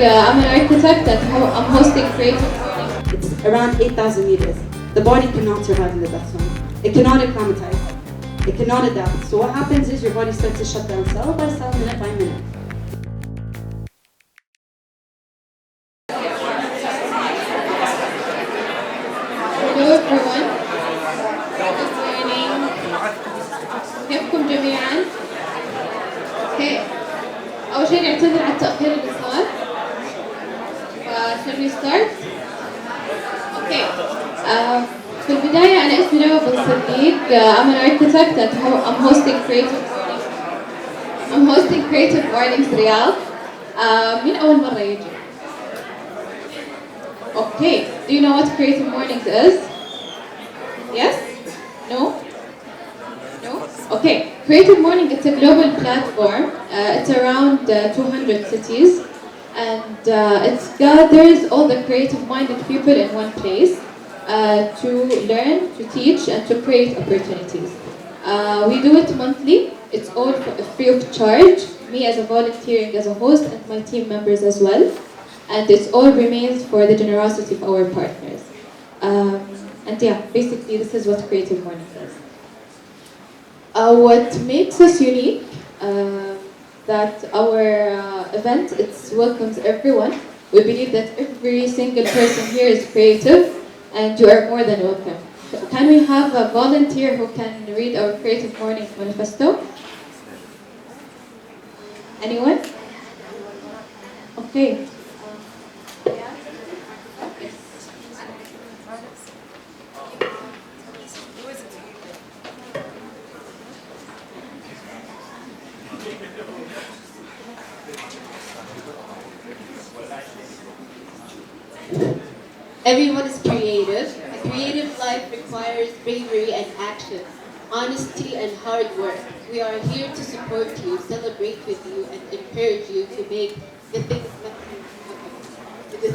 I'm an architect and I'm hosting Creative Mornings. It's around 8,000 meters. The body cannot survive in the depth zone. It cannot acclimatize. It cannot adapt. So what happens is your body starts to shut down cell by cell, minute by minute. Hello everyone. Good morning. كيفكم جميعا؟ اوكي. أول شيء نعتذر على التأخير اللي صار. Shall we start? Okay. في البداية أنا اسمي نوى بن صديق. I'm an architect and I'm hosting Creative Mornings رياض. مين أول مرة يجي؟ Okay. Do you know what Creative Mornings is? Yes? No? No? Okay. Creative Morning, it's a global platform. It's around 200 cities. And it gathers all the creative-minded people in one place to learn, to teach, and to create opportunities. We do it monthly. It's all free of charge. Me as a volunteering as a host and my team members as well. And it all remains for the generosity of our partners. And yeah, basically this is what Creative Morning does. What makes us unique, that our event, it welcomes everyone. We believe that every single person here is creative and you are more than welcome. Can we have a volunteer who can read our Creative Mornings manifesto? Anyone? Okay. Everyone is creative. A creative life requires bravery and action, honesty and hard work. We are here to support you, celebrate with you, and encourage you to make the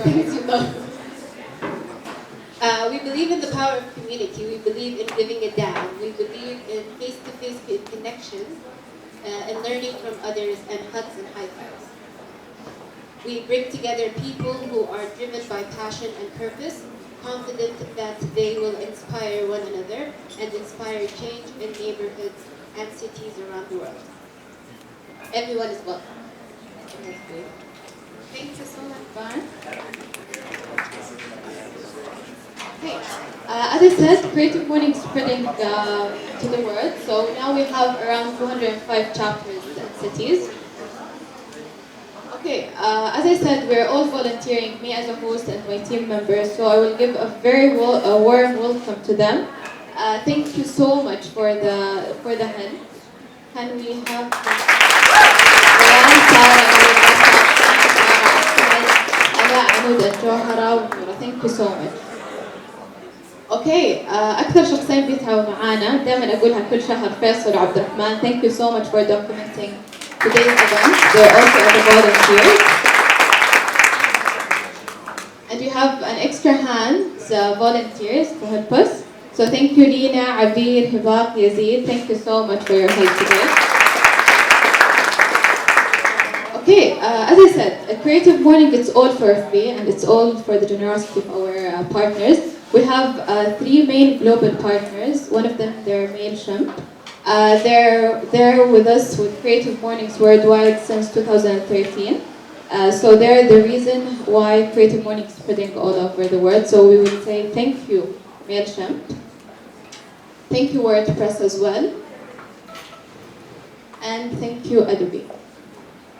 things you love. We believe in the power of community. We believe in living it down. We believe in face-to-face connections and learning from others and hugs and high fives. We bring together people who are driven by passion and purpose, confident that they will inspire one another and inspire change in neighborhoods and cities around the world. Everyone is welcome. That's great. Thank you so much, Barn. Okay. As I said, Creative Morning is spreading to the world. So now we have around 205 chapters and cities. Okay, as I said, we're all volunteering, me as a host and my team members, so I will give a very warm welcome to them. Thank you so much for the hand. Can we have thank you so much. Okay, أكثر شخصين بيتعاونوا معانا دائما أقولها كل شهر فيصل وعبد الرحمن. Thank you so much for documenting today's event. They're also the volunteers. And we have an extra hand, volunteers to help us. So thank you Lina, Abir, Hibaq, Yazid. Thank you so much for your help today. Okay, as I said, a Creative Morning, it's all for free and it's all for the generosity of our partners. We have 3 main global partners. One of them, they're MailChimp. They're with us with Creative Mornings worldwide since 2013. So they're the reason why Creative Mornings is spreading all over the world. So we would say thank you, MailChimp. Thank you, WordPress as well. And thank you, Adobe.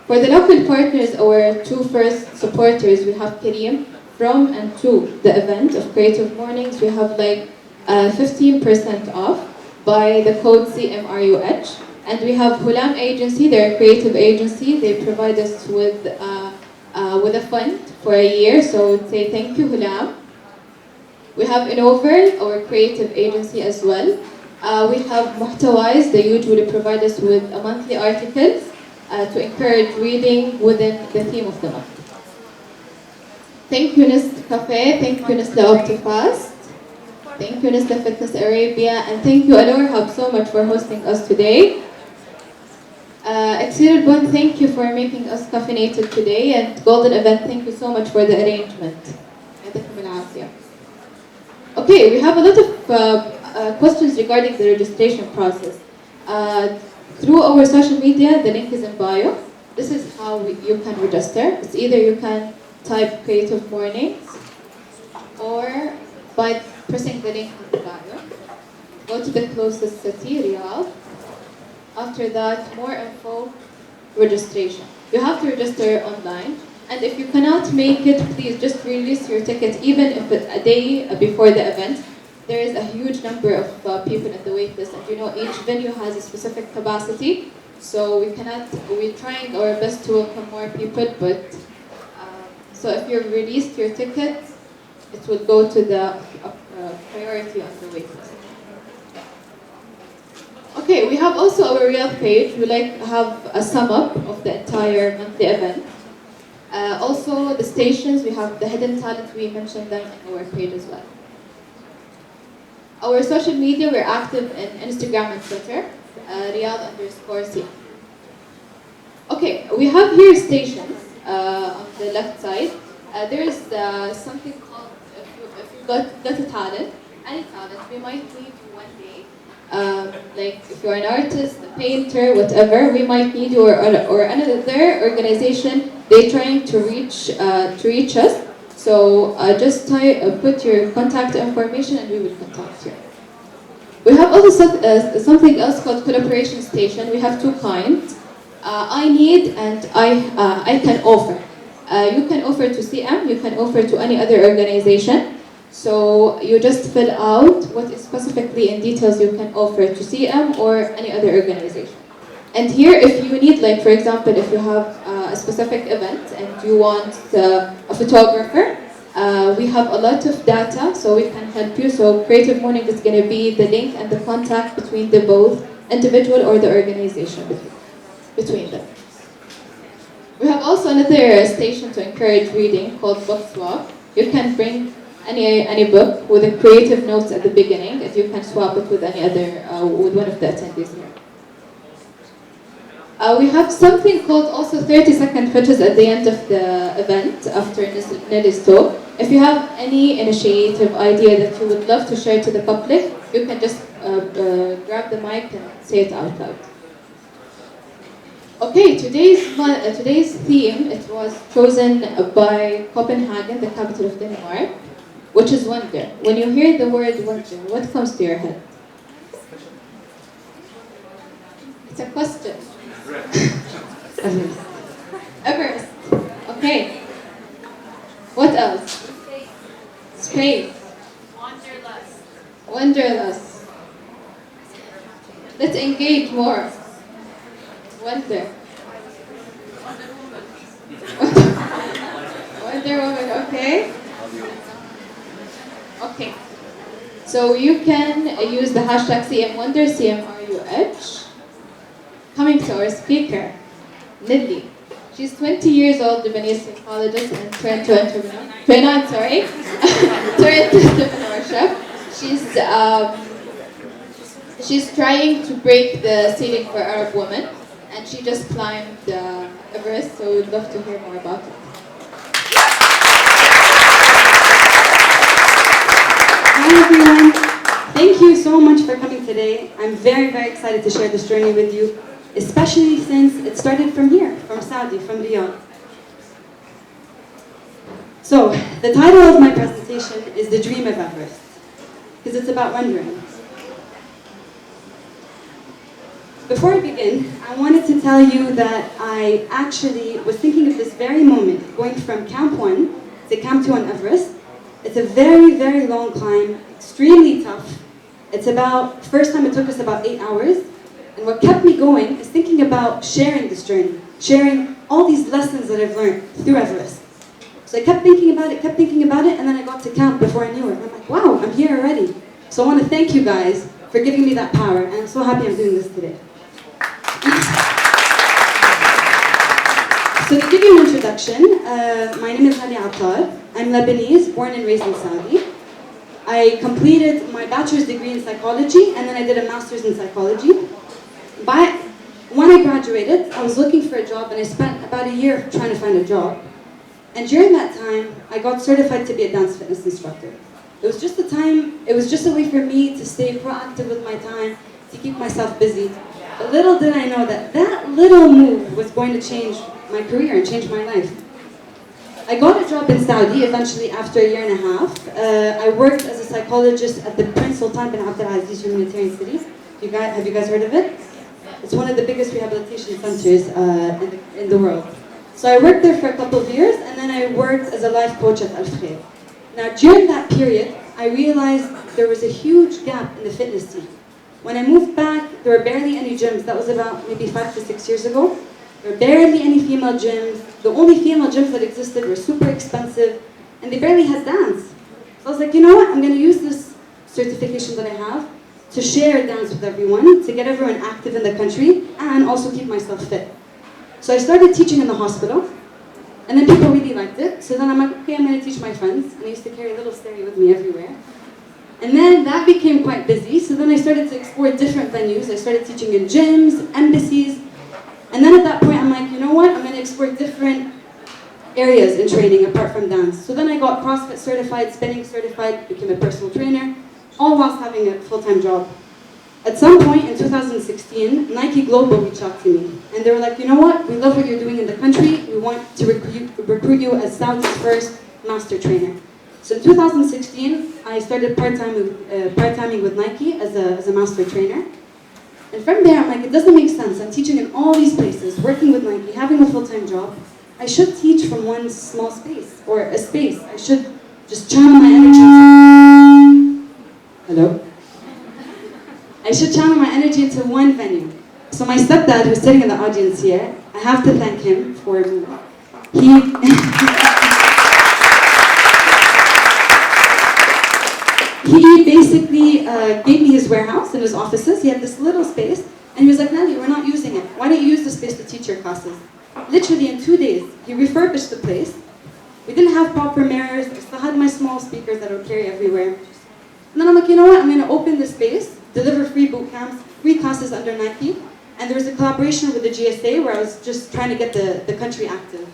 For the local partners, our 2 first supporters, we have Kareem. From and to the event of Creative Mornings, we have like 15% off by the code CMRUH. And we have Hulam Agency, they're a creative agency. They provide us with a fund for a year, so we'd say thank you, Hulam. We have Innover, our creative agency as well. We have Muhtawais, they usually provide us with a monthly articles to encourage reading within the theme of the month. Thank you, Nest Cafe. Thank you, Nestle Optifast. Thank you, Nestle Fitness Arabia. And thank you, Alor Hub, so much for hosting us today. Exceeded One, thank you for making us caffeinated today, and Golden Event, thank you so much for the arrangement. يعطيكم العافية. Okay, we have a lot of questions regarding the registration process. Through our social media, the link is in bio. This is how you can register. It's either you can type Creative Mornings or by pressing the link in the bio. Go to the closest city, Riyadh. After that, more info, registration. You have to register online. And if you cannot make it, please just release your ticket, even if it's a day before the event. There is a huge number of people in the wait list, and you know each venue has a specific capacity. So we're trying our best to welcome more people, but so if you released your ticket, it will go to the priority on the wait list. Okay, we have also our Riyadh page. We like to have a sum up of the entire monthly event. Also, the stations, we have the hidden talent, we mentioned them in our page as well. Our social media, we're active in Instagram and Twitter, Riyadh_CM. Okay, we have here stations on the left side. There is something called, if you got a talent, any talent, we might need you one day. Like if you're an artist, a painter, whatever, we might need you, or another organization. They're trying to reach us. So just put your contact information and we will contact you. We have also something else called collaboration station. We have two kinds. I need and I can offer. You can offer to CM, you can offer to any other organization. So you just fill out what is specifically in details you can offer to CM or any other organization. And here, if you need, like for example, if you have a specific event and you want a photographer, we have a lot of data, so we can help you. So Creative Morning is going to be the link and the contact between the both individual or the organization between them. We have also another station to encourage reading called Book Swap. You can bring any book with the creative notes at the beginning, and you can swap it with any other with one of the attendees here. We have something called also 30-second pitches at the end of the event after Nelly's talk. If you have any initiative idea that you would love to share to the public, you can just grab the mic and say it out loud. Okay, today's theme, it was chosen by Copenhagen, the capital of Denmark, which is wonder. When you hear the word wonder, what comes to your head? It's a question. Everest. Okay. What else? Space. Wanderlust. Let's engage more. Wonder. Wonder Woman, okay? Okay. So you can use the hashtag CMWonder, CMRUH. Coming to our speaker, Nelly. She's 20 years old, Lebanese psychologist, and turned to entrepreneurship. She's trying to break the ceiling for Arab women, and she just climbed Everest, so we'd love to hear more about it. Hi everyone, thank you so much for coming today. I'm very, very excited to share this journey with you, especially since it started from here, from Saudi, from Riyadh. So, the title of my presentation is The Dream of Everest, because it's about wondering. Before I begin, I wanted to tell you that I actually was thinking of this very moment, going from Camp 1 to Camp 2 on Everest. It's a very, very long climb, extremely tough. First time it took us about 8 hours. And what kept me going is thinking about sharing this journey, sharing all these lessons that I've learned through Everest. So I kept thinking about it, and then I got to camp before I knew it. I'm like, wow, I'm here already. So I want to thank you guys for giving me that power, and I'm so happy I'm doing this today. So to give you an introduction, my name is Nelly Attar. I'm Lebanese, born and raised in Saudi. I completed my bachelor's degree in psychology, and then I did a master's in psychology. When I graduated, I was looking for a job and I spent about a year trying to find a job. And during that time, I got certified to be a dance fitness instructor. It was just a way for me to stay proactive with my time, to keep myself busy. But little did I know that that little move was going to change my career and change my life. I got a job in Saudi eventually after a year and a half. I worked as a psychologist at the Prince Sultan bin Abdulaziz Humanitarian City. Have you guys heard of it? It's one of the biggest rehabilitation centers in the world. So I worked there for a couple of years, and then I worked as a life coach at Al Khair. Now during that period, I realized there was a huge gap in the fitness scene. When I moved back, there were barely any gyms. That was about maybe 5 to 6 years ago. There were barely any female gyms. The only female gyms that existed were super expensive, and they barely had dance. So I was like, you know what? I'm going to use this certification that I have to share dance with everyone, to get everyone active in the country, and also keep myself fit. So I started teaching in the hospital, and then people really liked it. So then I'm like, okay, I'm going to teach my friends. And I used to carry a little stereo with me everywhere. And then that became quite busy, so then I started to explore different venues. I started teaching in gyms, embassies, and then at that point I'm like, you know what, I'm going to explore different areas in training apart from dance. So then I got CrossFit certified, spinning certified, became a personal trainer, all whilst having a full-time job. At some point in 2016, Nike Global reached out to me, and they were like, you know what, we love what you're doing in the country, we want to recruit you as Saudi's first master trainer. So in 2016, I started part-timing with Nike as a master trainer. And from there, I'm like, it doesn't make sense. I'm teaching in all these places, working with Nike, having a full-time job. I should teach from one small space, or a space. I should just channel my energy Hello? I should channel my energy into one venue. So my stepdad, who's sitting in the audience here, I have to thank him for He basically gave me his warehouse and his offices. He had this little space, and he was like, Nelly, we're not using it. Why don't you use the space to teach your classes? Literally in 2 days, he refurbished the place. We didn't have proper mirrors. I still had my small speakers that I would carry everywhere. And then I'm like, you know what? I'm going to open the space, deliver free boot camps, free classes under Nike. And there was a collaboration with the GSA where I was just trying to get the country active.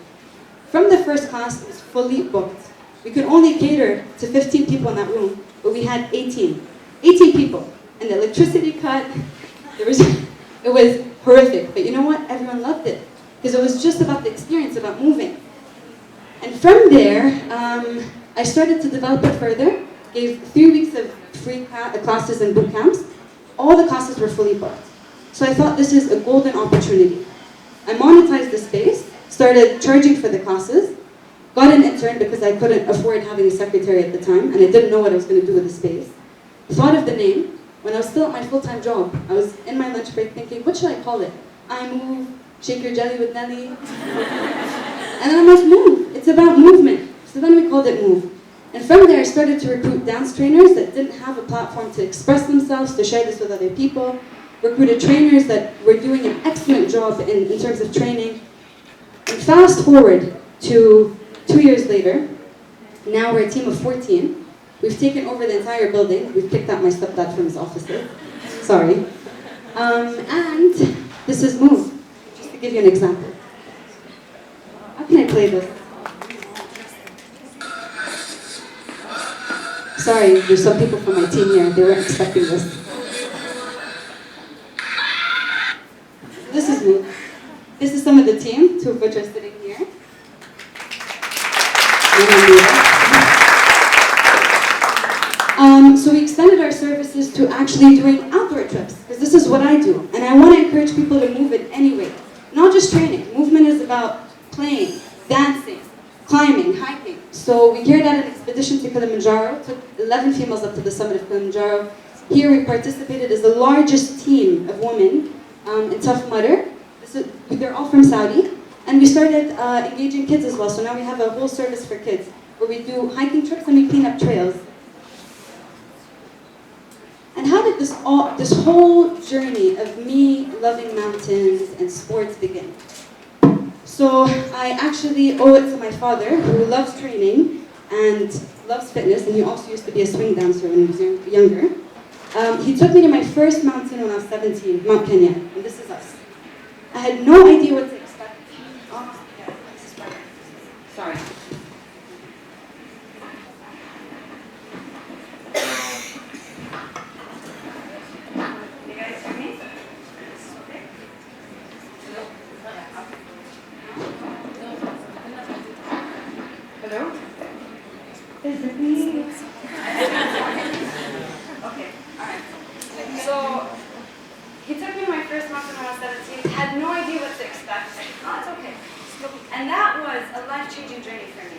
From the first class, it was fully booked. We could only cater to 15 people in that room, but we had 18 people. And the electricity cut, it was horrific. But you know what? Everyone loved it. Because it was just about the experience, about moving. And from there, I started to develop it further. Gave 3 weeks of free classes and boot camps. All the classes were fully booked. So I thought this is a golden opportunity. I monetized the space, started charging for the classes, got an intern because I couldn't afford having a secretary at the time, and I didn't know what I was going to do with the space. Thought of the name when I was still at my full-time job. I was in my lunch break thinking, what should I call it? I Move, Shake Your Jelly with Nelly. And then I must move. It's about movement. So then we called it Move. And from there I started to recruit dance trainers that didn't have a platform to express themselves, to share this with other people. Recruited trainers that were doing an excellent job in terms of training. And fast forward to 2 years later, now we're a team of 14. We've taken over the entire building. We've kicked out my stepdad from his offices. Sorry. And this is Move, just to give you an example. How can I play this? Sorry, there's some people from my team here. They weren't expecting this. This is Move. This is some of the team, 2 of which are sitting here. So we extended our services to actually doing outdoor trips, because this is what I do. And I want to encourage people to move in any way. Not just training. Movement is about playing, dancing, climbing, hiking. So we carried out an expedition to Kilimanjaro, took 11 females up to the summit of Kilimanjaro. Here we participated as the largest team of women in Tough Mudder. They're all from Saudi. And we started engaging kids as well. So now we have a whole service for kids where we do hiking trips and we clean up trails. And how did this whole journey of me loving mountains and sports begin? So I actually owe it to my father, who loves training and loves fitness, and he also used to be a swing dancer when he was younger. He took me to my first mountain when I was 17, Mount Kenya, and this is us. I had no idea what to expect. Oh, yeah, this is better. Sorry. You guys hear me? Okay. Hello? Is it me? Okay, alright. So, he took me to my first mountain when I was 17, had no idea what to expect. Oh, it's okay. And that was a life-changing journey for me.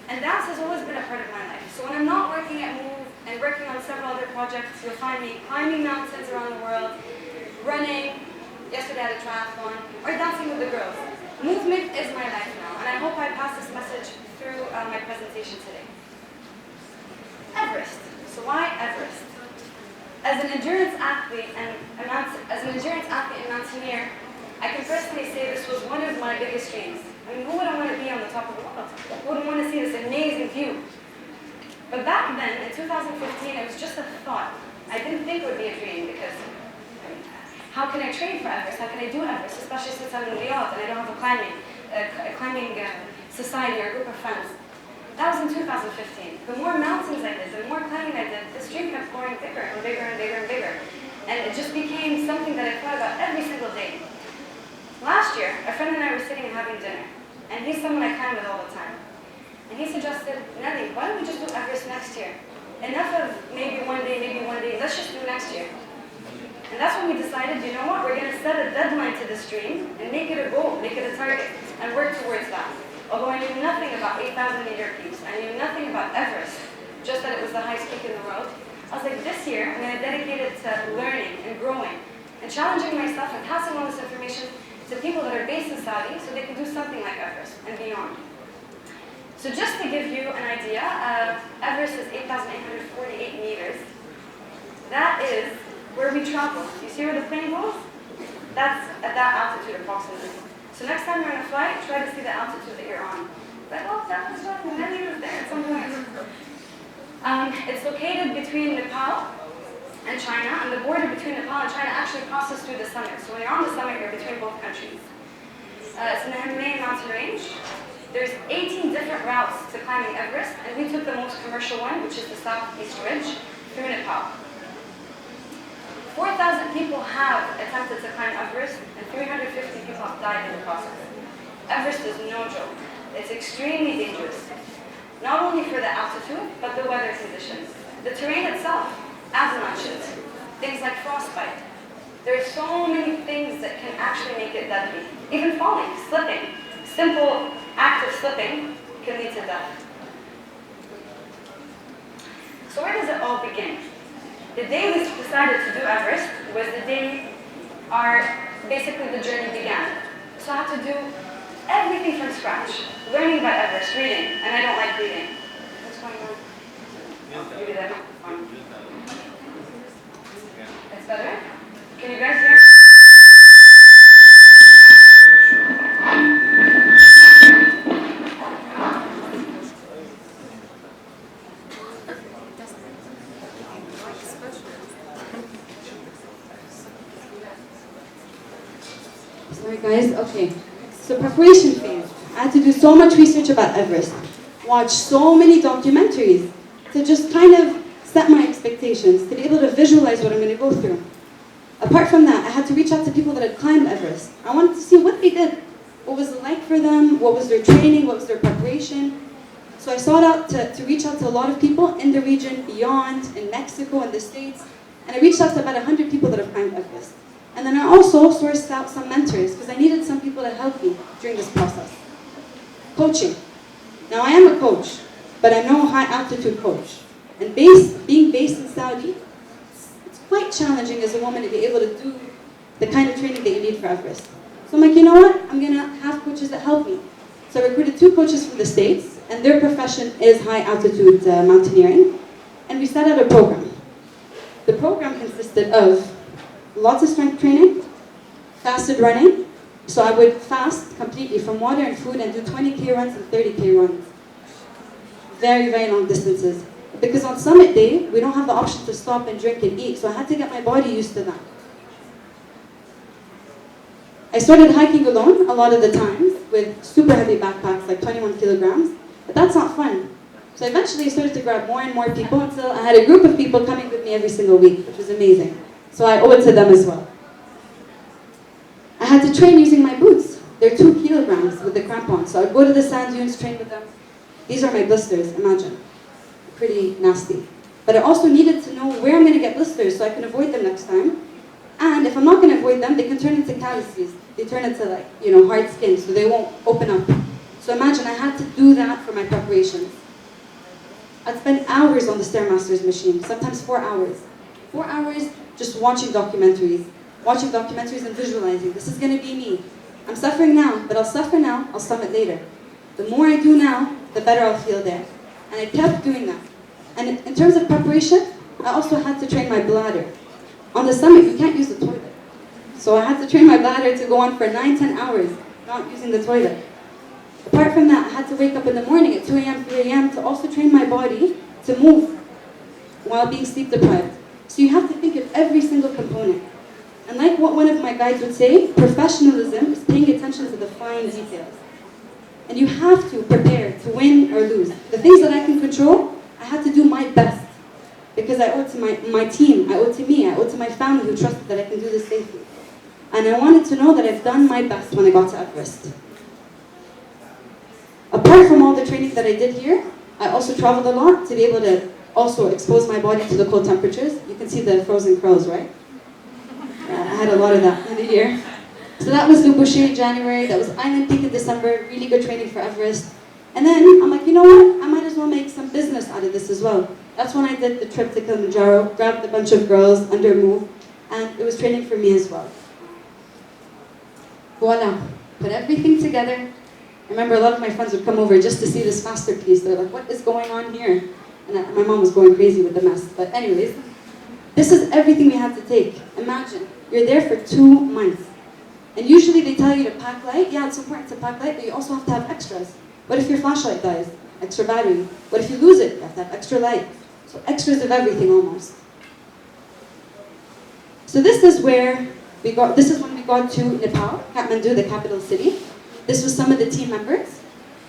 And dance has always been a part of my life. So when I'm not working at Move and working on several other projects, you'll find me climbing mountains around the world, running, yesterday I had a triathlon, or dancing with the girls. Movement is my life now, and I hope I pass this message through my presentation today. Everest. So why Everest? As an endurance athlete and mountaineer, I can personally say this was one of my biggest dreams. I mean, who wouldn't want to be on the top of the world? Who wouldn't want to see this amazing view? But back then, in 2015, it was just a thought. I didn't think it would be a dream because how can I train for Everest? How can I do Everest? Especially since I'm in Riyadh and I don't have a climbing society or a group of friends. That was in 2015. The more mountains I did, the more climbing I did, this dream kept growing bigger and bigger and bigger and bigger. And it just became something that I thought about every single day. Last year, a friend and I were sitting and having dinner. And he's someone I climb with all the time. And he suggested, Nelly, why don't we just do Everest next year? Enough of maybe one day, let's just do next year. And that's when we decided, you know what, we're going to set a deadline to this dream and make it a goal, make it a target, and work towards that. Although I knew nothing about 8,000-meter peaks, I knew nothing about Everest, just that it was the highest peak in the world. I was like, this year, I'm going to dedicate it to learning and growing and challenging myself and passing on this information to people that are based in Saudi so they can do something like Everest and beyond. So just to give you an idea, Everest is 8,848 meters. That is where we travel. You see where the plane goes? That's at that altitude approximately. So next time you're on a flight, try to see the altitude that you're on. Like, oh, that was fun, and then he was there at some point. It's located between Nepal and China, and the border between Nepal and China actually crosses through the summit. So when you're on the summit, you're between both countries. It's in the Himalayan mountain range. There's 18 different routes to climbing Everest, and we took the most commercial one, which is the Southeast Ridge, through Nepal. 4,000 people have attempted to climb Everest, and 350 people have died in the process. Everest is no joke. It's extremely dangerous. Not only for the altitude, but the weather conditions. The terrain itself, avalanches, things like frostbite. There are so many things that can actually make it deadly. Even falling, slipping. Simple act of slipping can lead to death. So where does it all begin? The day we decided to do Everest was the day basically the journey began. So I had to do everything from scratch. Learning about Everest, reading, and I don't like reading. What's going on? Maybe that microphone. It's better? Can you guys hear? Sorry guys, okay. So preparation phase. I had to do so much research about Everest. Watch so many documentaries to just kind of set my expectations, to be able to visualize what I'm going to go through. Apart from that, I had to reach out to people that had climbed Everest. I wanted to see what they did. What was it like for them? What was their training? What was their preparation? So I sought out to reach out to a lot of people in the region, beyond, in Mexico, in the States. And I reached out to about 100 people that have climbed Everest. And then I also sourced out some mentors because I needed some people to help me during this process. Coaching. Now I am a coach, but I'm no high altitude coach. And being based in Saudi, it's quite challenging as a woman to be able to do the kind of training that you need for Everest. So I'm like, you know what? I'm going to have coaches that help me. So I recruited 2 coaches from the States, and their profession is high altitude mountaineering. And we set out a program. The program consisted of lots of strength training, fasted running. So I would fast completely from water and food and do 20K runs and 30K runs. Very, very long distances. Because on summit day, we don't have the option to stop and drink and eat. So I had to get my body used to that. I started hiking alone a lot of the times with super heavy backpacks, like 21 kilograms, but that's not fun. So eventually I started to grab more and more people until I had a group of people coming with me every single week, which was amazing. So I owe it to them as well. I had to train using my boots. They're 2 kilograms with the crampons. So I'd go to the sand dunes, train with them. These are my blisters, imagine. Pretty nasty. But I also needed to know where I'm going to get blisters so I can avoid them next time. And if I'm not going to avoid them, they can turn into calluses. They turn into hard skin, so they won't open up. So imagine I had to do that for my preparations. I'd spend hours on the Stairmaster's machine, sometimes 4 hours. 4 hours just watching documentaries and visualizing. This is going to be me. I'm suffering now, but I'll suffer now, I'll summit later. The more I do now, the better I'll feel there. And I kept doing that. And in terms of preparation, I also had to train my bladder. On the summit, you can't use the toilet. So I had to train my bladder to go on for 9-10 hours, not using the toilet. Apart from that, I had to wake up in the morning at 2 a.m., 3 a.m. to also train my body to move while being sleep deprived. So you have to think of every single component. And like what one of my guides would say, professionalism is paying attention to the fine details. And you have to prepare to win or lose. The things that I can control, I had to do my best. Because I owe it to my team, I owe it to me, I owe it to my family who trusted that I can do this safely. And I wanted to know that I've done my best when I got to Everest. Apart from all the training that I did here, I also traveled a lot to be able to also expose my body to the cold temperatures. You can see the frozen curls, right? I had a lot of that in the year. So that was Le Boucher in January, that was Island Peak in December, really good training for Everest. And then I'm like, you know what? I might as well make some business out of this as well. That's when I did the trip to Kilimanjaro, grabbed a bunch of girls under Move, and it was training for me as well. Voila, put everything together. I remember a lot of my friends would come over just to see this masterpiece. They're like, what is going on here? And my mom was going crazy with the mess. But anyways, this is everything we had to take. Imagine, you're there for 2 months. And usually they tell you to pack light. Yeah, it's important to pack light, but you also have to have extras. What if your flashlight dies? Extra battery. What if you lose it? You have to have extra light. So extras of everything almost. So this is when we got to Nepal, Kathmandu, the capital city. This was some of the team members.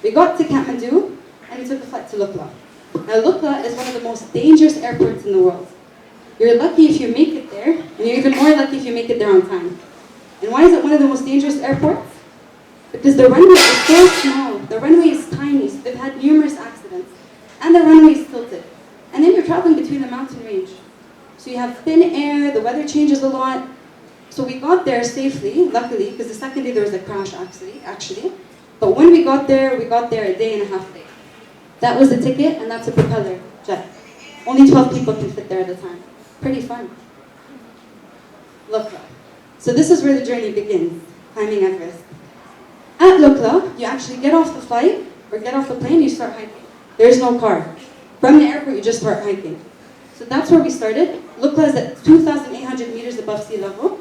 We got to Kathmandu and we took a flight to Lukla. Now Lukla is one of the most dangerous airports in the world. You're lucky if you make it there, and you're even more lucky if you make it there on time. And why is it one of the most dangerous airports? Because the runway is so small, the runway is tiny, so they've had numerous accidents. And the runway is tilted. And then you're traveling between the mountain range. So you have thin air, the weather changes a lot. So we got there safely, luckily, because the second day there was a crash actually. But when we got there a day and a half late. That was the ticket, and that's a propeller jet. Only 12 people can fit there at a time. Pretty fun. Lukla. So this is where the journey begins, climbing Everest. At Lukla, you actually get off the flight, or get off the plane, you start hiking. There's no car. From the airport, you just start hiking. So that's where we started. Lukla is at 2,800 meters above sea level.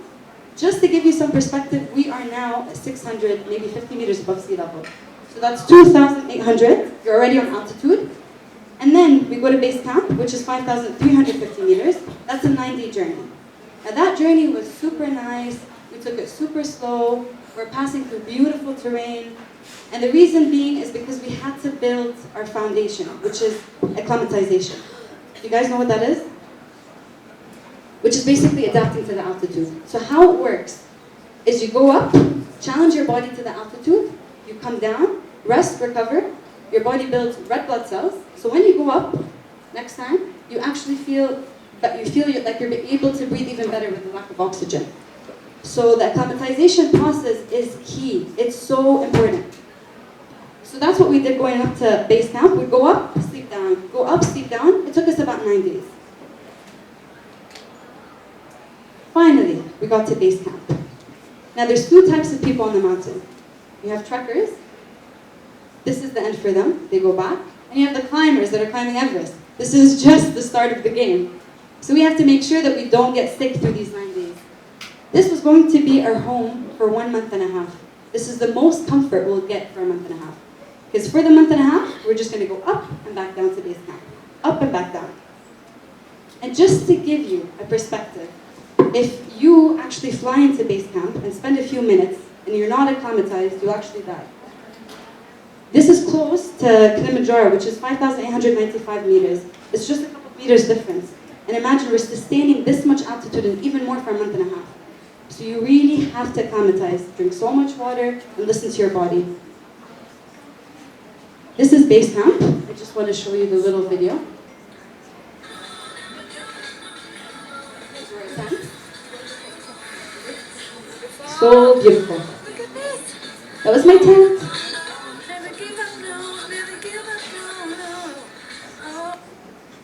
Just to give you some perspective, we are now at 600, maybe 50 meters above sea level. So that's 2,800, you're already on altitude. And then we go to base camp, which is 5,350 meters. That's a 9-day journey. Now that journey was super nice. We took it super slow. We're passing through beautiful terrain. And the reason being is because we had to build our foundation, which is acclimatization. You guys know what that is? Which is basically adapting to the altitude. So how it works is you go up, challenge your body to the altitude, you come down, rest, recover, your body builds red blood cells. So when you go up, next time, you actually feel like you're able to breathe even better with the lack of oxygen. So the acclimatization process is key. It's so important. So that's what we did going up to base camp. We'd go up, sleep down, go up, sleep down. It took us about 9 days. Finally, we got to base camp. Now there's 2 types of people on the mountain. You have trekkers. This is the end for them. They go back. And you have the climbers that are climbing Everest. This is just the start of the game. So we have to make sure that we don't get sick through these 9 days. This was going to be our home for 1.5 months. This is the most comfort we'll get for a 1.5 months. Because for the 1.5 months, we're just going to go up and back down to base camp. Up and back down. And just to give you a perspective, if you actually fly into base camp and spend a few minutes, and you're not acclimatized, you'll actually die. This is close to Kilimanjaro, which is 5,895 meters. It's just a couple of meters difference. And imagine we're sustaining this much altitude and even more for a month and a half. So you really have to acclimatize. Drink so much water and listen to your body. This is base camp. I just want to show you the little video. So beautiful. That was my tent.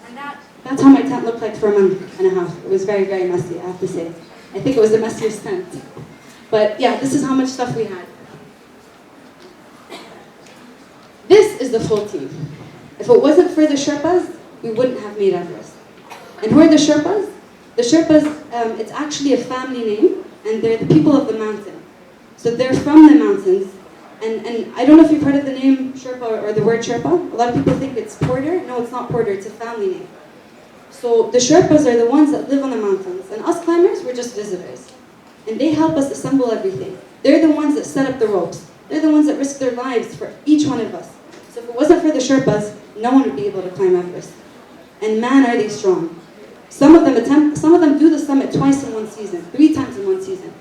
And that's how my tent looked like for a month and a half. It was very, very messy, I have to say. I think it was the messiest tent. But yeah, this is how much stuff we had. This is the full team. If it wasn't for the Sherpas, we wouldn't have made Everest. And who are the Sherpas? The Sherpas, it's actually a family name, and they're the people of the mountain. So they're from the mountains. And I don't know if you've heard of the name Sherpa or the word Sherpa. A lot of people think it's porter. No, it's not porter, it's a family name. So the Sherpas are the ones that live on the mountains. And us climbers, we're just visitors. And they help us assemble everything. They're the ones that set up the ropes. They're the ones that risk their lives for each one of us. So if it wasn't for the Sherpas, no one would be able to climb Everest. And man, are they strong. Some of them do the summit twice in one season, 3 times in one season.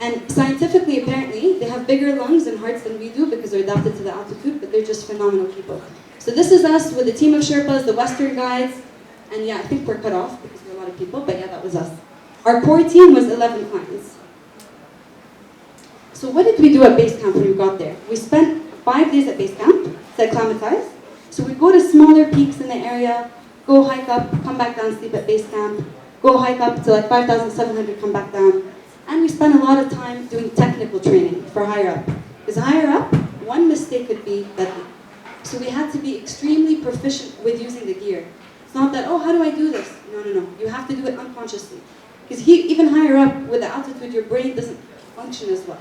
And scientifically, apparently, they have bigger lungs and hearts than we do because they're adapted to the altitude, but they're just phenomenal people. So this is us with a team of Sherpas, the Western guides, and yeah, I think we're cut off because we're a lot of people, but yeah, that was us. Our core team was 11 clients. So what did we do at base camp when we got there? We spent 5 days at base camp to acclimatize. So we go to smaller peaks in the area, go hike up, come back down, sleep at base camp, go hike up to like 5,700, come back down. And we spent a lot of time doing technical training for higher up. Because higher up, one mistake could be deadly. So we had to be extremely proficient with using the gear. It's not that, oh, how do I do this? No, no, no. You have to do it unconsciously. Because even higher up, with the altitude, your brain doesn't function as well.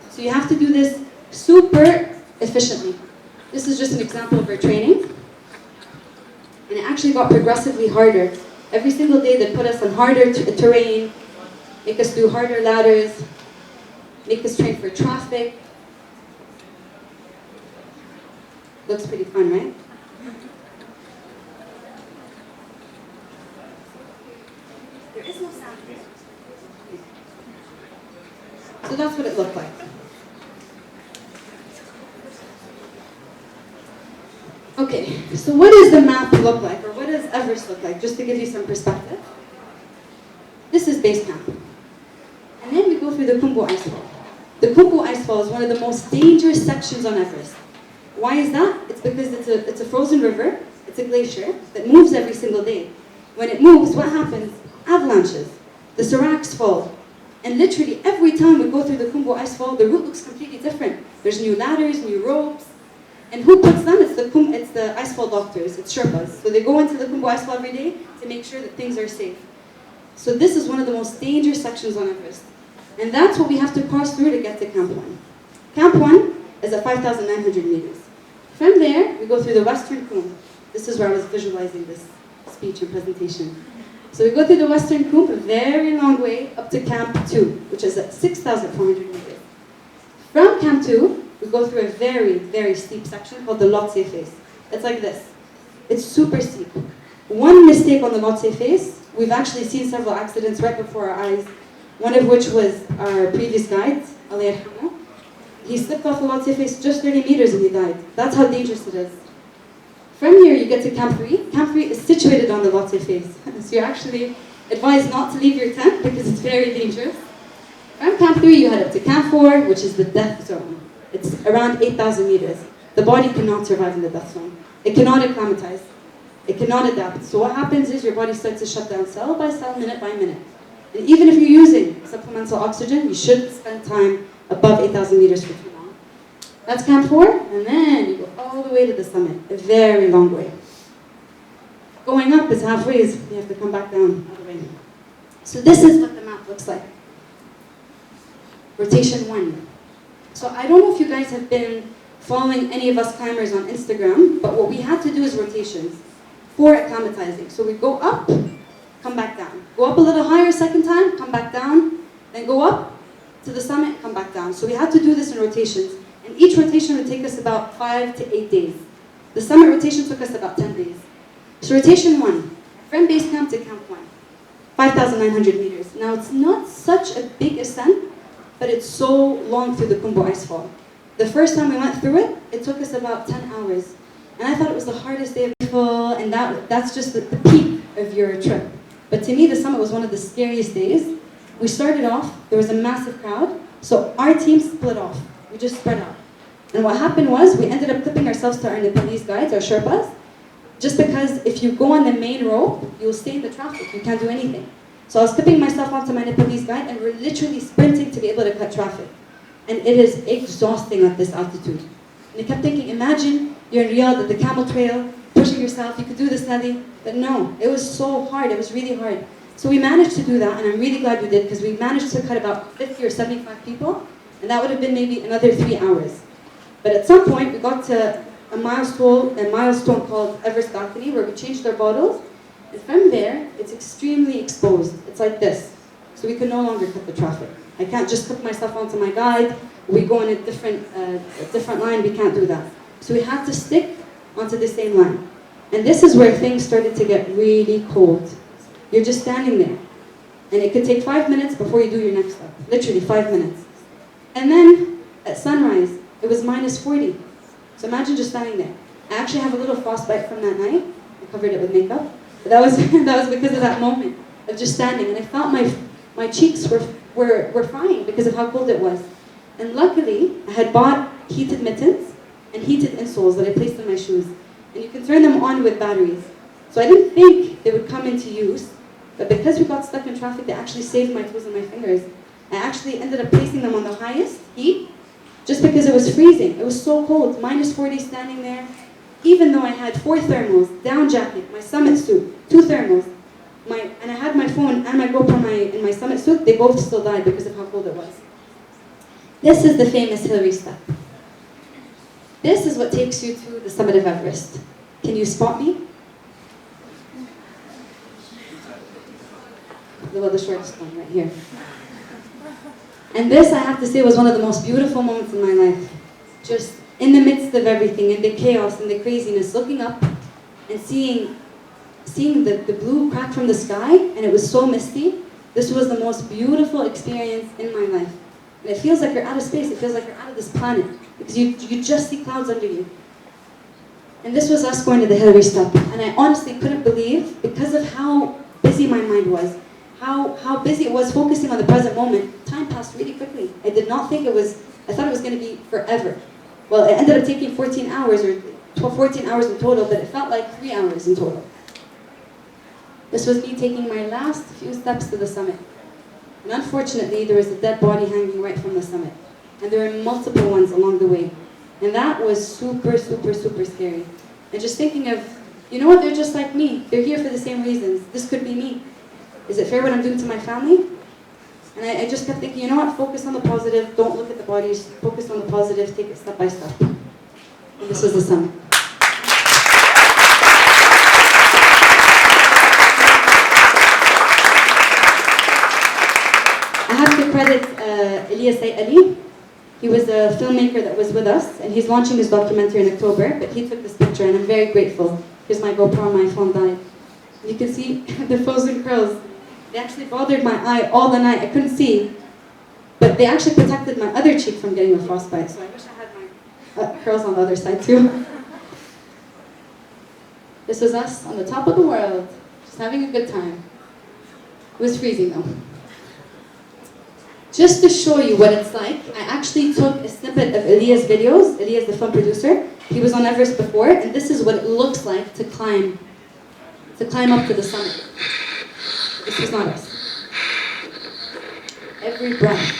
So you have to do this super efficiently. This is just an example of our training. And it actually got progressively harder. Every single day they put us on harder terrain, make us do harder ladders, make us train for traffic. Looks pretty fun, right? There is no sound here. So that's what it looked like. Okay, so what does the map look like, or what does Everest look like, just to give you some perspective? This is base camp. And then we go through the Kumbu Icefall. The Kumbu Icefall is one of the most dangerous sections on Everest. Why is that? It's because it's a frozen river, it's a glacier that moves every single day. When it moves, what happens? Avalanches. The seracs fall. And literally every time we go through the Kumbu Icefall, the route looks completely different. There's new ladders, new ropes. And who puts them? It's the Icefall doctors, it's Sherpas. So they go into the Kumbu Icefall every day to make sure that things are safe. So this is one of the most dangerous sections on Everest. And that's what we have to pass through to get to Camp 1. Camp 1 is at 5,900 meters. From there, we go through the Western Cone. This is where I was visualizing this speech and presentation. So we go through the Western Cone, a very long way, up to Camp 2, which is at 6,400 meters. From Camp 2, we go through a very, very steep section called the Lhotse face. It's like this. It's super steep. One mistake on the Lhotse face, we've actually seen several accidents right before our eyes, one of which was our previous guide, Ali Arhamo. He slipped off the Lhotse face just 30 meters and he died. That's how dangerous it is. From here, you get to Camp 3. Camp 3 is situated on the Lhotse face. So you're actually advised not to leave your tent because it's very dangerous. From Camp 3, you head up to Camp 4, which is the death zone. It's around 8,000 meters. The body cannot survive in the death zone. It cannot acclimatize. It cannot adapt. So what happens is your body starts to shut down cell by cell, minute by minute. And even if you're using supplemental oxygen, you shouldn't spend time above 8,000 meters for too long. That's Camp 4, and then you go all the way to the summit, a very long way. Going up is halfway, you have to come back down all the way. So this is what the map looks like. Rotation 1. So I don't know if you guys have been following any of us climbers on Instagram, but what we had to do is rotations for acclimatizing. So we go up, come back down. Go up a little higher second time, come back down, then go up to the summit, come back down. down. So we had to do this in rotations. And each rotation would take us about 5 to 8 days. The summit rotation took us about 10 days. So rotation 1, from base camp to camp 1, 5,900 meters. Now it's not such a big ascent, but it's so long through the Kumbu icefall. The first time we went through it, it took us about 10 hours. And I thought it was the hardest day of the full, and that's just the peak of your trip. But to me, the summit was one of the scariest days. We started off, there was a massive crowd, so our team split off. We just spread out. And what happened was, we ended up clipping ourselves to our Nepalese guides, our Sherpas, just because if you go on the main rope, you'll stay in the traffic, you can't do anything. So I was clipping myself onto my Nepalese guide, and we're literally sprinting to be able to cut traffic. And it is exhausting at this altitude. And I kept thinking, imagine you're in Riyadh at the camel trail, pushing yourself, you could do this, Nelly. But no, it was so hard, it was really hard. So we managed to do that, and I'm really glad we did, because we managed to cut about 50 or 75 people, and that would have been maybe another 3 hours. But at some point, we got to a milestone called Everest balcony, where we changed our bottles, and from there, it's extremely exposed. It's like this. So we could no longer cut the traffic. I can't just hook myself onto my guide, we go on a different line, we can't do that. So we had to stick onto the same line. And this is where things started to get really cold. You're just standing there. And it could take 5 minutes before you do your next step. Literally 5 minutes. And then, at sunrise, it was minus 40. So imagine just standing there. I actually have a little frostbite from that night. I covered it with makeup. But that was because of that moment of just standing. And I felt my cheeks were frying because of how cold it was. And luckily, I had bought heated mittens and heated insoles that I placed in my shoes. And you can turn them on with batteries. So I didn't think they would come into use, but because we got stuck in traffic, they actually saved my toes and my fingers. I actually ended up placing them on the highest heat, just because it was freezing. It was so cold, minus 40 standing there. Even though I had 4 thermals, down jacket, my summit suit, 2 thermals, and I had my phone and my GoPro in my summit suit, they both still died because of how cold it was. This is the famous Hillary step. This is what takes you to the summit of Everest. Can you spot me? The shortest one right here. And this, I have to say, was one of the most beautiful moments in my life. Just in the midst of everything, in the chaos and the craziness, looking up and seeing the blue crack from the sky, and it was so misty. This was the most beautiful experience in my life. And it feels like you're out of space, it feels like you're out of this planet, because you just see clouds under you. And this was us going to the Hillary Step. And I honestly couldn't believe, because of how busy my mind was, how busy it was focusing on the present moment, time passed really quickly. I did not think I thought it was going to be forever. Well, it ended up taking 14 hours, or 14 hours in total, but it felt like 3 hours in total. This was me taking my last few steps to the summit. And unfortunately, there was a dead body hanging right from the summit. And there were multiple ones along the way. And that was super, super, super scary. And just thinking of, you know what, they're just like me. They're here for the same reasons. This could be me. Is it fair what I'm doing to my family? And I just kept thinking, you know what, focus on the positive, don't look at the bodies, focus on the positive, take it step by step. And this was the summit. I have to credit Elias Ali. He was a filmmaker that was with us, and he's launching his documentary in October, but he took this picture, and I'm very grateful. Here's my GoPro, my phone died. You can see the frozen curls. They actually bothered my eye all the night. I couldn't see, but they actually protected my other cheek from getting a frostbite, so I wish I had my curls on the other side too. This was us on the top of the world, just having a good time. It was freezing though. Just to show you what it's like, I actually took a snippet of Elias' videos. Elias, the film producer, he was on Everest before, and this is what it looks like to climb up to the summit. This is not us. Every breath,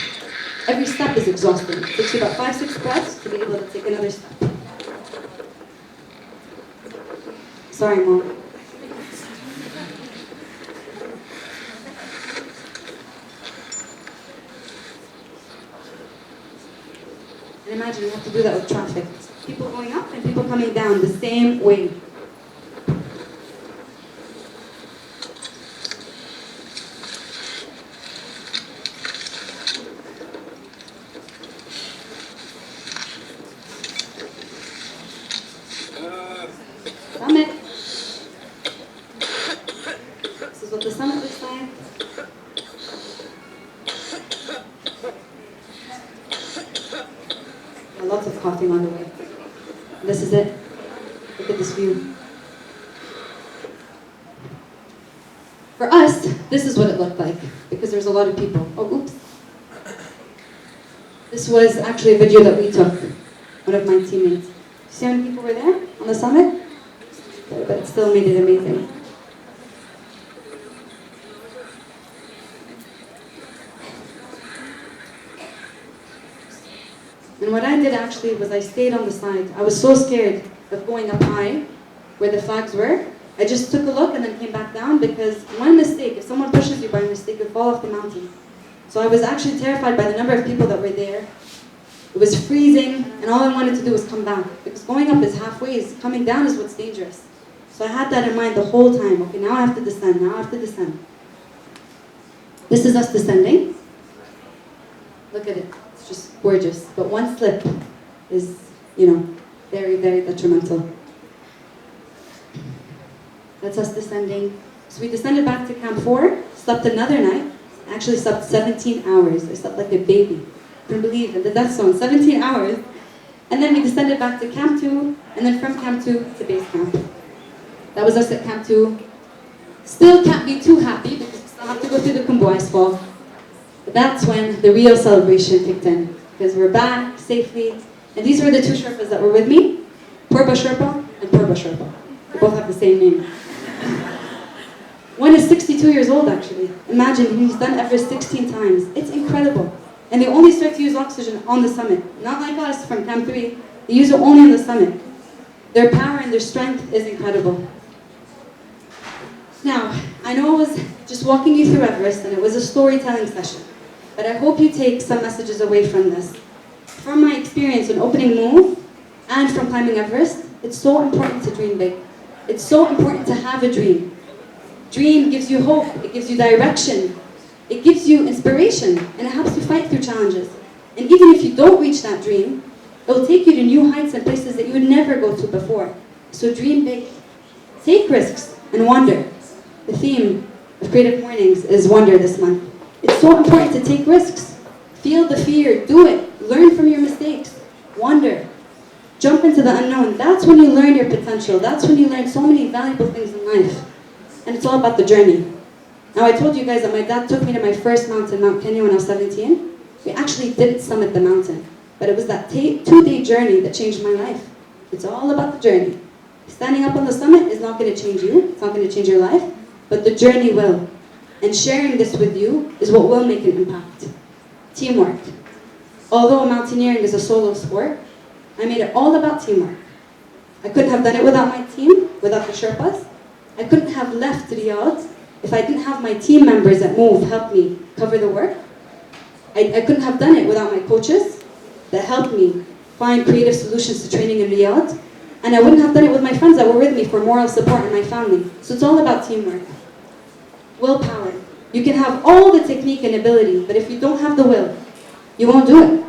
every step is exhausting. It takes you about 5-6 breaths to be able to take another step. Sorry, Mom. And imagine you have to do that with traffic. People going up and people coming down the same way. lots of coughing on the way. This is it. Look at this view. For us, this is what it looked like, because there's a lot of people. Oh, oops. This was actually a video that we took, one of my teammates. See how many people were there on the summit? But it still made it amazing. And what I did actually was I stayed on the side. I was so scared of going up high, where the flags were. I just took a look and then came back down, because one mistake, if someone pushes you by mistake, you'll fall off the mountain. So I was actually terrified by the number of people that were there. It was freezing, and all I wanted to do was come back. Because going up is halfway, coming down is what's dangerous. So I had that in mind the whole time. Okay, now I have to descend, now I have to descend. This is us descending. Look at it, it's just gorgeous. But one slip is, very, very detrimental. That's us descending. So we descended back to Camp 4, slept another night. I actually slept 17 hours. I slept like a baby. Couldn't believe, in the death zone, 17 hours. And then we descended back to Camp 2, and then from Camp 2 to base camp. That was us at Camp 2. Still can't be too happy, because we still have to go through the Kumbu ice fall. But that's when the real celebration kicked in, because we're back safely. And these were the two Sherpas that were with me, Purba Sherpa and Purba Sherpa. They both have the same name. One is 62 years old, actually. Imagine, he's done Everest 16 times. It's incredible. And they only start to use oxygen on the summit. Not like us from Camp 3. They use it only on the summit. Their power and their strength is incredible. Now, I know I was just walking you through Everest, and it was a storytelling session. But I hope you take some messages away from this. From my experience in opening Move, and from climbing Everest, it's so important to dream big. It's so important to have a dream. Dream gives you hope, it gives you direction, it gives you inspiration, and it helps you fight through challenges. And even if you don't reach that dream, it will take you to new heights and places that you would never go to before. So dream big, take risks, and wonder. The theme of Creative Mornings is wonder this month. It's so important to take risks. Feel the fear, do it, learn from your mistakes, wonder. Jump into the unknown. That's when you learn your potential. That's when you learn so many valuable things in life. And it's all about the journey. Now, I told you guys that my dad took me to my first mountain, Mount Kenya, when I was 17. We actually didn't summit the mountain. But it was that 2-day journey that changed my life. It's all about the journey. Standing up on the summit is not going to change you. It's not going to change your life. But the journey will. And sharing this with you is what will make an impact. Teamwork. Although mountaineering is a solo sport, I made it all about teamwork. I couldn't have done it without my team, without the Sherpas. I couldn't have left Riyadh if I didn't have my team members at Move help me cover the work. I couldn't have done it without my coaches that helped me find creative solutions to training in Riyadh. And I wouldn't have done it with my friends that were with me for moral support and my family. So it's all about teamwork. Willpower. You can have all the technique and ability, but if you don't have the will, you won't do it.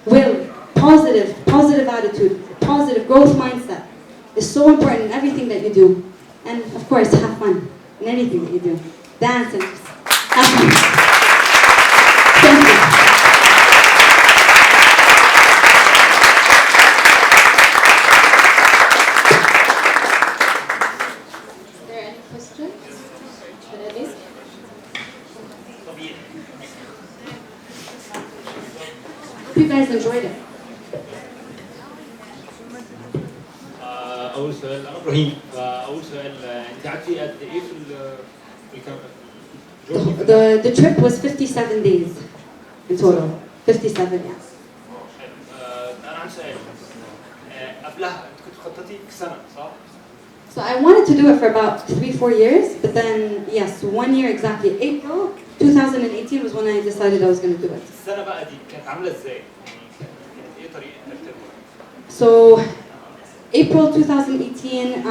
Will, positive attitude, positive growth mindset is so important in everything that you do. And of course, have fun in anything that you do. Dance and just have fun. Thank you. Is there any questions? Should I ask? Hope you guys enjoyed it. اول سؤال انا ابراهيم اول سؤال انت قعدتي قد ايه في الكامب؟ The trip was 57 days in total. 57, yes. انا عندي سؤال قبلها انت كنت خططي في سنه صح؟ So I wanted to do it for about 3-4 years, but then, yes, 1 year exactly. April 2018 was when I decided I was going to do it. السنه بقى دي كانت عامله ازاي؟ يعني كانت ايه طريقه ترتيبها؟ So April 2018,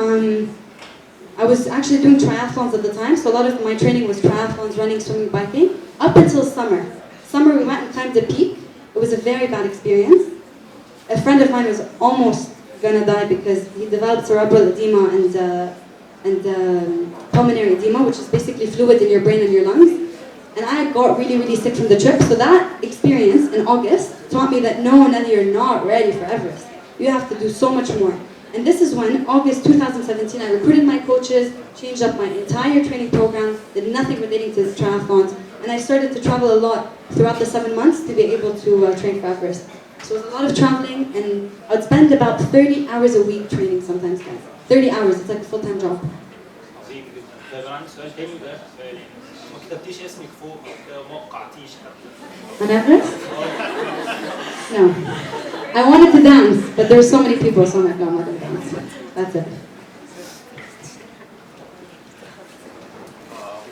I was actually doing triathlons at the time, so a lot of my training was triathlons, running, swimming, biking, up until summer. Summer we went and climbed a peak. It was a very bad experience. A friend of mine was almost gonna die because he developed cerebral edema and pulmonary edema, which is basically fluid in your brain and your lungs. And I got really, really sick from the trip. So that experience in August taught me that no, Nelly, you're not ready for Everest. You have to do so much more. And this is when, August 2017, I recruited my coaches, changed up my entire training program, did nothing relating to triathlons, and I started to travel a lot throughout the 7 months to be able to train for Everest. So it was a lot of traveling, and I'd spend about 30 hours a week training sometimes, guys. 30 hours, it's like a full-time job. عظيم جدا. طيب انا عندي سؤال تاني وده اخر سؤال يعني ما كتبتيش اسمك فوق ما وقعتيش حتى. On Everest? No. I wanted to dance, but there were so many people, so I'm like, no, I'm not going to dance. That's it.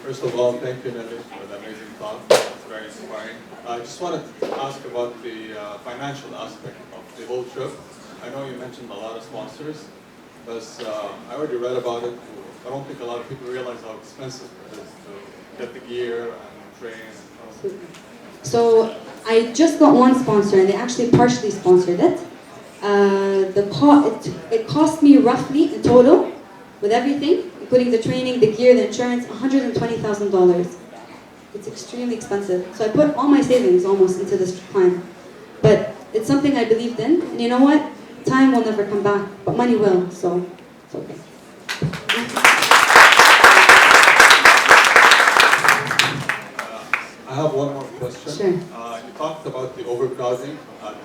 First of all, thank you, Nelly, for the amazing talk. It's very inspiring. I just wanted to ask about the financial aspect of the whole trip. I know you mentioned a lot of sponsors, but I already read about it. I don't think a lot of people realize how expensive it is to get the gear and train. So I just got one sponsor, and they actually partially sponsored it. It cost me roughly in total, with everything, including the training, the gear, the insurance, $120,000. It's extremely expensive. So I put all my savings almost into this climb. But it's something I believed in, and you know what? Time will never come back, but money will, so it's okay. I have one more question. Sure. You talked about the overcrowding at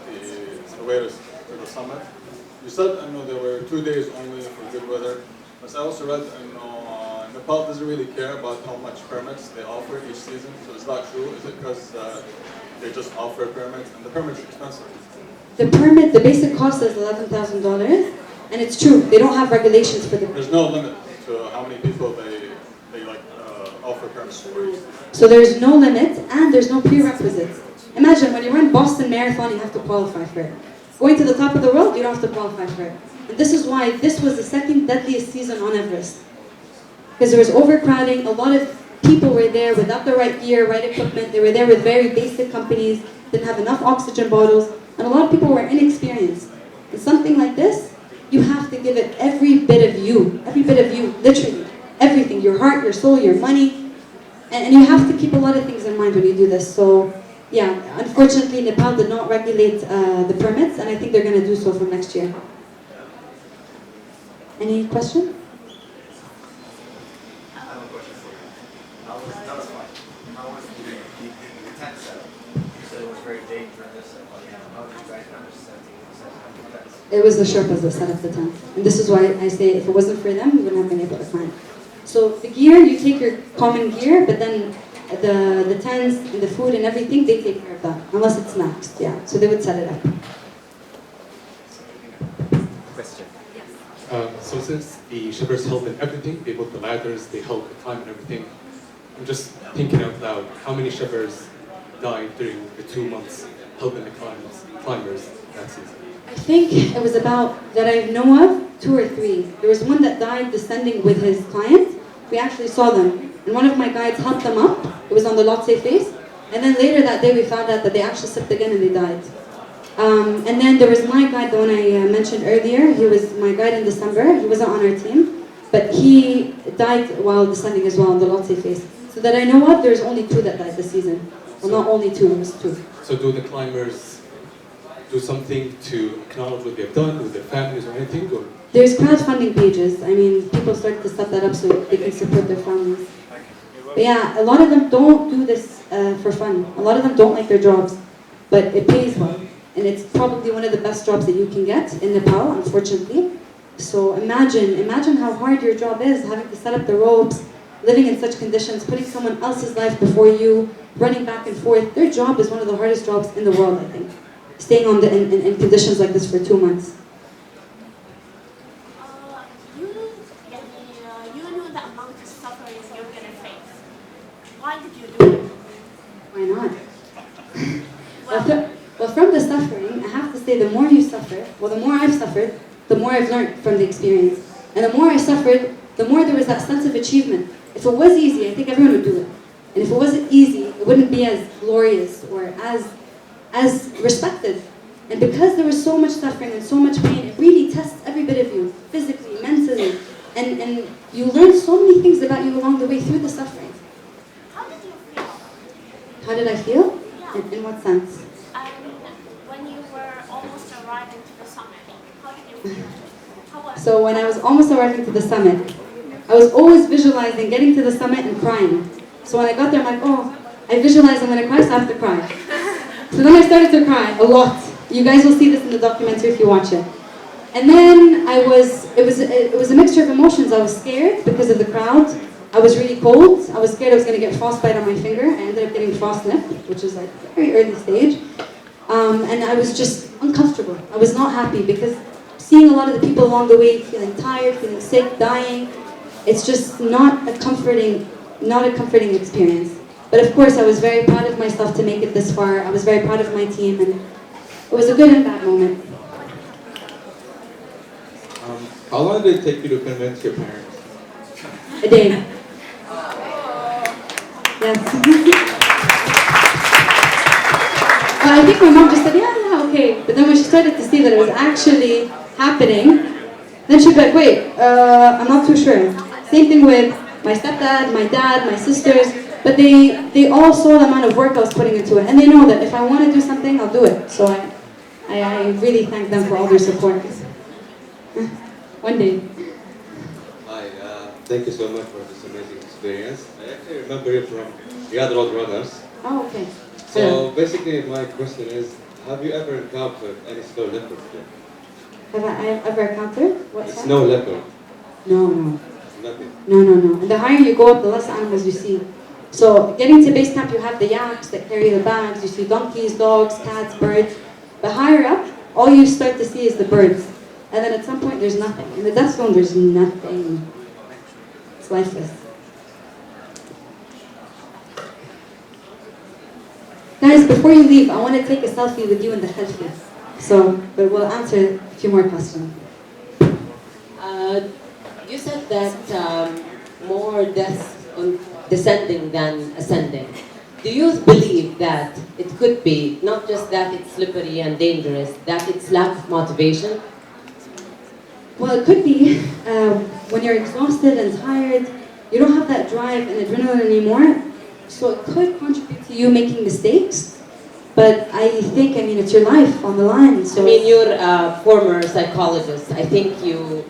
the way to the summit. You said there were 2 days only for good weather, but I also read Nepal doesn't really care about how much permits they offer each season. So is that true? Is it because they just offer permits, and the permit's expensive? The basic cost is $11,000, and it's true. They don't have regulations for the. There's no limit to how many people they offer permits for. So there's no limit, and there's no prerequisites. Imagine when you run Boston Marathon, you have to qualify for it. Going to the top of the world, you don't have to qualify for it. And this is why this was the second deadliest season on Everest. Because there was overcrowding, a lot of people were there without the right gear, right equipment, they were there with very basic companies, didn't have enough oxygen bottles, and a lot of people were inexperienced. And something like this, you have to give it every bit of you, literally, everything, your heart, your soul, your money, and you have to keep a lot of things in mind when you do this. So yeah, unfortunately Nepal did not regulate the permits, and I think they're going to do so from next year. Any question? It was the Sherpas that set up the tent. And this is why I say if it wasn't for them, we wouldn't have been able to climb. So the gear, you take your common gear, but then the tents and the food and everything, they take care of that. Unless it's next, yeah. So they would set it up. Question. So since the shippers help in everything, they build the ladders, they help the climb and everything, I'm just thinking out loud, how many shippers died during the 2 months helping the climbers that season? I think it was about, that I know of, 2 or 3. There was one that died descending with his client. We actually saw them. And one of my guides helped them up. It was on the Lhotse face. And then later that day we found out that they actually slipped again and they died. And then there was my guide, the one I mentioned earlier. He was my guide in December. He wasn't on our team. But he died while descending as well on the Lhotse face. So that I know of, there's only 2 that died this season. Well, not only 2, it was 2. So do the climbers do something to acknowledge what they've done with their families or anything? Or? There's crowdfunding pages. I mean, people start to set that up so they can support their families. But yeah, a lot of them don't do this for fun. A lot of them don't like their jobs, but it pays well. And it's probably one of the best jobs that you can get in Nepal, unfortunately. So imagine how hard your job is, having to set up the ropes, living in such conditions, putting someone else's life before you, running back and forth. Their job is one of the hardest jobs in the world, I think. Staying on in conditions like this for 2 months. You know the amount of suffering you're going to face. Why did you do it? Why not? Well, from the suffering, I have to say the more you suffer, the more I've suffered, the more I've learned from the experience. And the more I suffered, the more there was that sense of achievement. If it was easy, I think everyone would do it. And if it wasn't easy, it wouldn't be as glorious or as respected. And because there was so much suffering and so much pain, it really tests every bit of you, physically, mentally. And you learn so many things about you along the way through the suffering. How did you feel? How did I feel? In what sense? When you were almost arriving to the summit, how did you feel? So when I was almost arriving to the summit, I was always visualizing getting to the summit and crying. So when I got there, I'm like, oh, I visualize I'm gonna cry, so I have to cry. So then I started to cry a lot. You guys will see this in the documentary if you watch it. And then it was a mixture of emotions. I was scared because of the crowd. I was really cold. I was scared I was gonna get frostbite on my finger. I ended up getting frost nip, which is like very early stage. And I was just uncomfortable. I was not happy because seeing a lot of the people along the way feeling tired, feeling sick, dying, it's just not a comforting experience. But of course, I was very proud of myself to make it this far. I was very proud of my team, and it was a good and bad moment. How long did it take you to convince your parents? A day. Yes. Well, I think my mom just said, yeah, okay. But then when she started to see that it was actually happening, then she'd be like, wait, I'm not too sure. Same thing with my stepdad, my dad, my sisters. But they all saw the amount of work I was putting into it. And they know that if I want to do something, I'll do it. So I really thank them for all their support. One day. Hi, thank you so much for this amazing experience. I actually remember you from Riyadh Road Runners. Oh, okay. So basically my question is, have you ever encountered any snow leopard? Have I ever encountered? What's that? Snow leopard? No. Nothing. No. And the higher you go up, the less animals you see. So getting to base camp, you have the yaks that carry the bags. You see donkeys, dogs, cats, birds. But higher up, all you start to see is the birds. And then at some point, there's nothing. In the death zone, there's nothing. It's lifeless. Guys, before you leave, I want to take a selfie with you in the khalfi. But we'll answer a few more questions. You said that more deaths on descending than ascending. Do you believe that it could be not just that it's slippery and dangerous, that it's lack of motivation? Well, it could be when you're exhausted and tired, you don't have that drive and adrenaline anymore. So it could contribute to you making mistakes. But I mean, it's your life on the line. So you're a former psychologist. I think you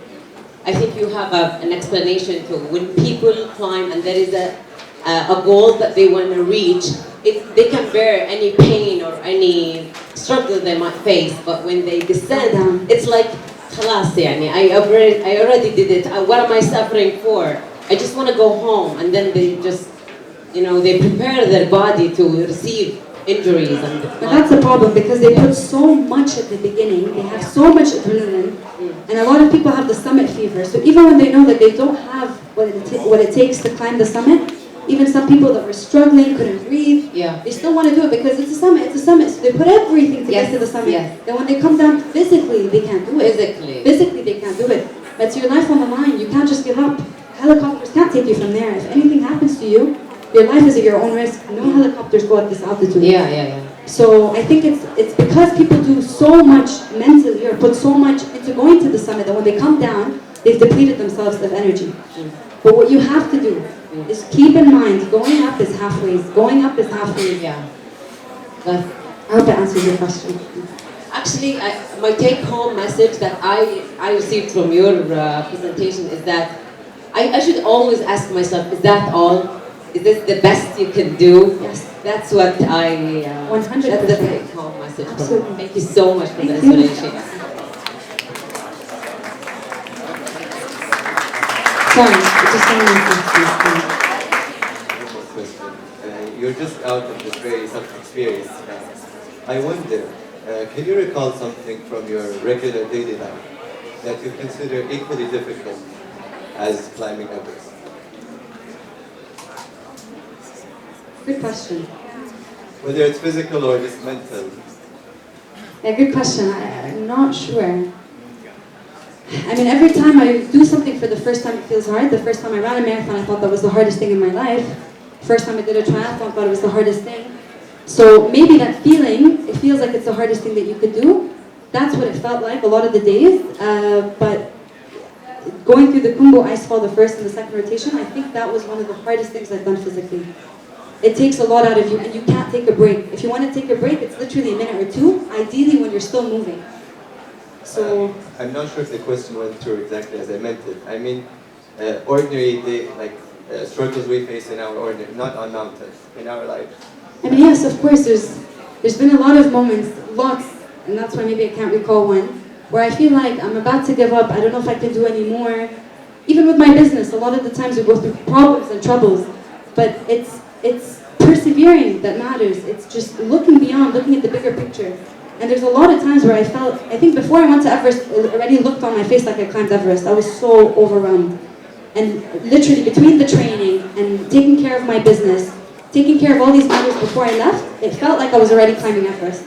have an explanation to when people climb and there is a goal that they want to reach. They can bear any pain or any struggle they might face, but when they descend, it's like, خلاص يعني, I already did it. What am I suffering for? I just want to go home. And then they just, they prepare their body to receive injuries. But that's the problem, because they put so much at the beginning. They have so much adrenaline. And a lot of people have the summit fever. So even when they know that they don't have what it takes to climb the summit, even some people that were struggling, couldn't breathe, they still want to do it because it's a summit. So they put everything to get to the summit. Then when they come down physically, they can't do it. Physically, they can't do it. But it's your life on the line. You can't just give up. Helicopters can't take you from there. If anything happens to you, your life is at your own risk. No helicopters go at this altitude. So I think it's because people do so much mentally or put so much into going to the summit that when they come down, they've depleted themselves of energy. But what you have to do is keep in mind, going up is halfway. Going up is halfway. I hope that answers your question. Actually, my take-home message that I received from your presentation is that I should always ask myself, is that all? Is this the best you can do? Yes. That's what 100%. That's the take-home message. Absolutely. Thank you so much for the explanation. Sorry, just you're just out of this very tough experience. I wonder, can you recall something from your regular daily life that you consider equally difficult as climbing Everest? Good question. Whether it's physical or just mental. Yeah, good question. I'm not sure. I mean, every time I do something for the first time, it feels hard. The first time I ran a marathon, I thought that was the hardest thing in my life. First time I did a triathlon, I thought it was the hardest thing. So maybe that feeling, it feels like it's the hardest thing that you could do. That's what it felt like a lot of the days. But going through the Kumbu ice fall, the first and the second rotation, I think that was one of the hardest things I've done physically. it takes a lot out of you, and you can't take a break. If you want to take a break, it's literally a minute or two, ideally when you're still moving. So I'm not sure if the question went through exactly as I meant it. I mean, ordinary day, like struggles we face in our ordinary, not on mountains, in our life. I mean, yes, of course, there's been a lot of moments, lots, and that's why maybe I can't recall one, where I feel like I'm about to give up, I don't know if I can do any more. Even with my business, a lot of the times we go through problems and troubles, but it's persevering that matters. It's just looking beyond, looking at the bigger picture. And there's a lot of times where I think before I went to Everest, it already looked on my face like I climbed Everest. I was so overwhelmed. And literally between the training and taking care of my business, taking care of all these matters before I left, it felt like I was already climbing Everest.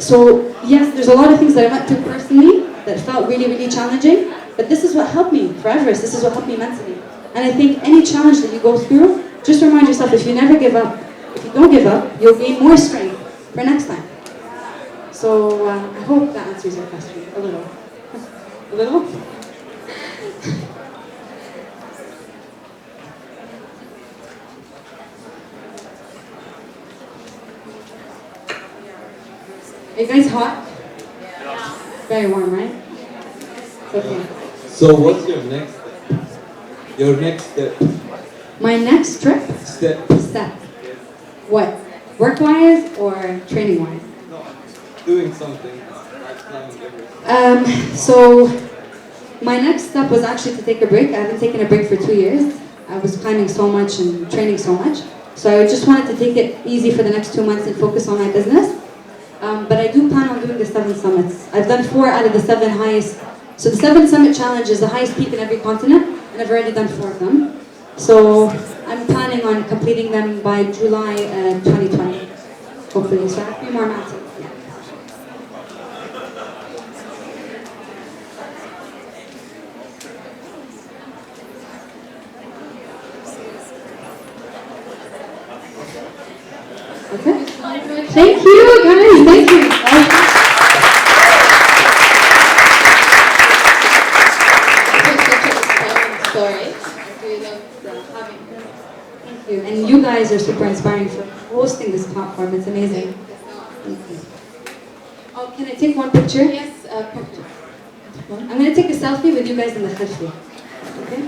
So yes, there's a lot of things that I went through personally that felt really, really challenging, but this is what helped me for Everest. This is what helped me mentally. And I think any challenge that you go through, just remind yourself, if you never give up, if you don't give up, you'll gain more strength for next time. So I hope that answers your question a little. A little? Are you guys hot? Very warm, right? Okay. So what's your next step? Your next step? My next trip? Step. What? Work-wise or training-wise? No, doing something like climbing Everest. So my next step was actually to take a break. I haven't taken a break for 2 years. I was climbing so much and training so much. So I just wanted to take it easy for the next 2 months and focus on my business. But I do plan on doing the 7 summits. I've done 4 out of the 7 highest. So the 7 summit challenge is the highest peak in every continent, and I've already done 4 of them. So I'm planning on completing them by July 2020, hopefully. So I have 3 more mountains. Yeah. Okay. Thank you, guys. Thank you. Story. We love having her. Thank you. And you guys are super inspiring for hosting this platform. It's amazing. Thank you. Oh, can I take one picture? Yes, picture. I'm going to take a selfie with you guys in the khilfi. Okay?